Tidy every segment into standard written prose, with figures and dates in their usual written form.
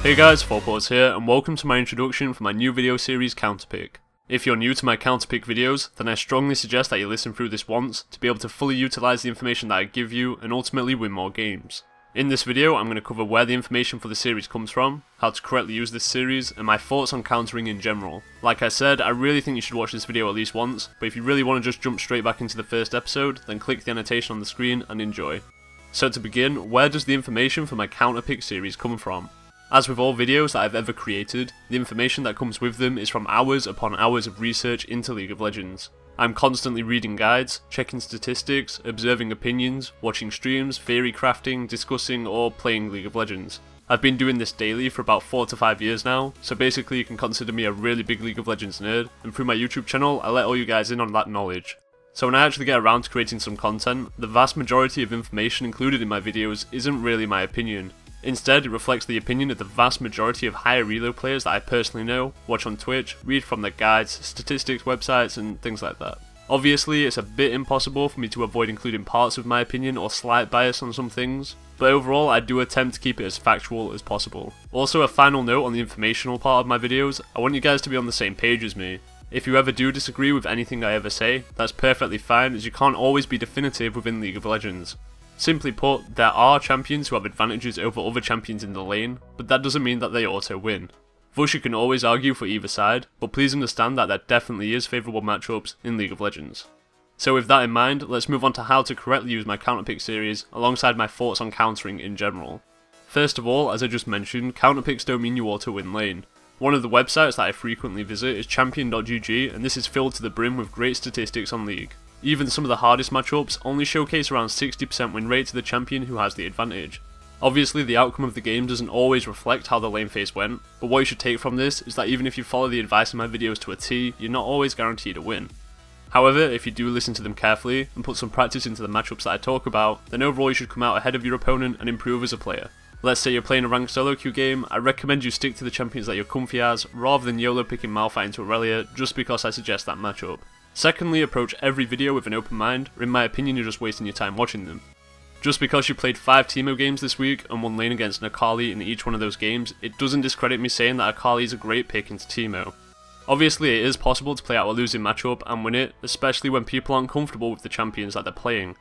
Hey guys, Fourports here, and welcome to my introduction for my new video series Counterpick. If you're new to my Counterpick videos, then I strongly suggest that you listen through this once to be able to fully utilise the information that I give you and ultimately win more games. In this video, I'm going to cover where the information for the series comes from, how to correctly use this series, and my thoughts on countering in general. Like I said, I really think you should watch this video at least once, but if you really want to just jump straight back into the first episode, then click the annotation on the screen and enjoy. So to begin, where does the information for my Counterpick series come from? As with all videos that I've ever created, the information that comes with them is from hours upon hours of research into League of Legends. I'm constantly reading guides, checking statistics, observing opinions, watching streams, theory crafting, discussing, or playing League of Legends. I've been doing this daily for about 4 to 5 years now, so basically you can consider me a really big League of Legends nerd, and through my YouTube channel I let all you guys in on that knowledge. So when I actually get around to creating some content, the vast majority of information included in my videos isn't really my opinion. Instead, it reflects the opinion of the vast majority of higher elo players that I personally know, watch on Twitch, read from their guides, statistics websites, and things like that. Obviously, it's a bit impossible for me to avoid including parts of my opinion or slight bias on some things, but overall I do attempt to keep it as factual as possible. Also, a final note on the informational part of my videos, I want you guys to be on the same page as me. If you ever do disagree with anything I ever say, that's perfectly fine, as you can't always be definitive within League of Legends. Simply put, there are champions who have advantages over other champions in the lane, but that doesn't mean that they auto win. Thus you can always argue for either side, but please understand that there definitely is favourable matchups in League of Legends. So with that in mind, let's move on to how to correctly use my Counterpick series, alongside my thoughts on countering in general. First of all, as I just mentioned, Counterpicks don't mean you auto win lane. One of the websites that I frequently visit is champion.gg, and this is filled to the brim with great statistics on League. Even some of the hardest matchups only showcase around 60% win rate to the champion who has the advantage. Obviously the outcome of the game doesn't always reflect how the lane phase went, but what you should take from this is that even if you follow the advice in my videos to a T, you're not always guaranteed a win. However, if you do listen to them carefully and put some practice into the matchups that I talk about, then overall you should come out ahead of your opponent and improve as a player. Let's say you're playing a ranked solo queue game, I recommend you stick to the champions that you're comfy as, rather than YOLO picking Malphite into Irelia just because I suggest that matchup. Secondly, approach every video with an open mind, or in my opinion you're just wasting your time watching them. Just because you played 5 Teemo games this week and won lane against an Akali in each one of those games, it doesn't discredit me saying that Akali is a great pick into Teemo. Obviously it is possible to play out a losing matchup and win it, especially when people aren't comfortable with the champions that they're playing.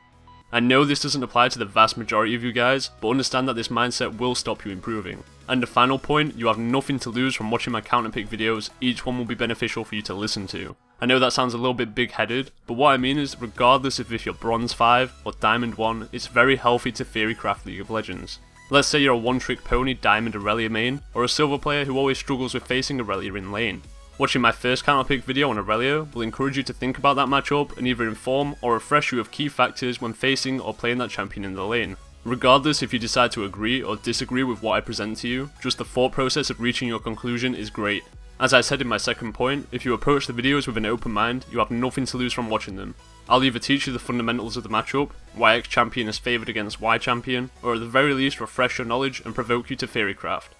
I know this doesn't apply to the vast majority of you guys, but understand that this mindset will stop you improving. And the final point, you have nothing to lose from watching my Counterpick videos, each one will be beneficial for you to listen to. I know that sounds a little bit big-headed, but what I mean is regardless of if you're Bronze 5 or Diamond 1, it's very healthy to theory craft League of Legends. Let's say you're a one-trick pony Diamond Irelia main, or a Silver player who always struggles with facing Irelia in lane. Watching my first Counterpick video on Irelia will encourage you to think about that matchup and either inform or refresh you of key factors when facing or playing that champion in the lane. Regardless if you decide to agree or disagree with what I present to you, just the thought process of reaching your conclusion is great. As I said in my second point, if you approach the videos with an open mind, you have nothing to lose from watching them. I'll either teach you the fundamentals of the matchup, why X champion is favoured against Y champion, or at the very least refresh your knowledge and provoke you to theory craft.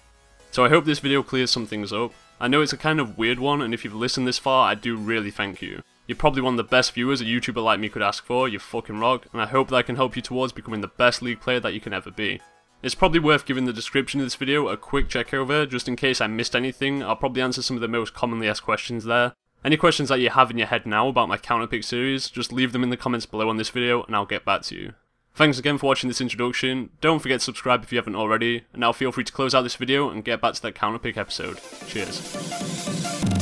So I hope this video clears some things up. I know it's a kind of weird one, and if you've listened this far, I do really thank you. You're probably one of the best viewers a YouTuber like me could ask for, you fucking rock, and I hope that I can help you towards becoming the best League player that you can ever be. It's probably worth giving the description of this video a quick check over, just in case I missed anything. I'll probably answer some of the most commonly asked questions there. Any questions that you have in your head now about my Counterpick series, just leave them in the comments below on this video and I'll get back to you. Thanks again for watching this introduction, don't forget to subscribe if you haven't already, and now feel free to close out this video and get back to that Counterpick episode. Cheers.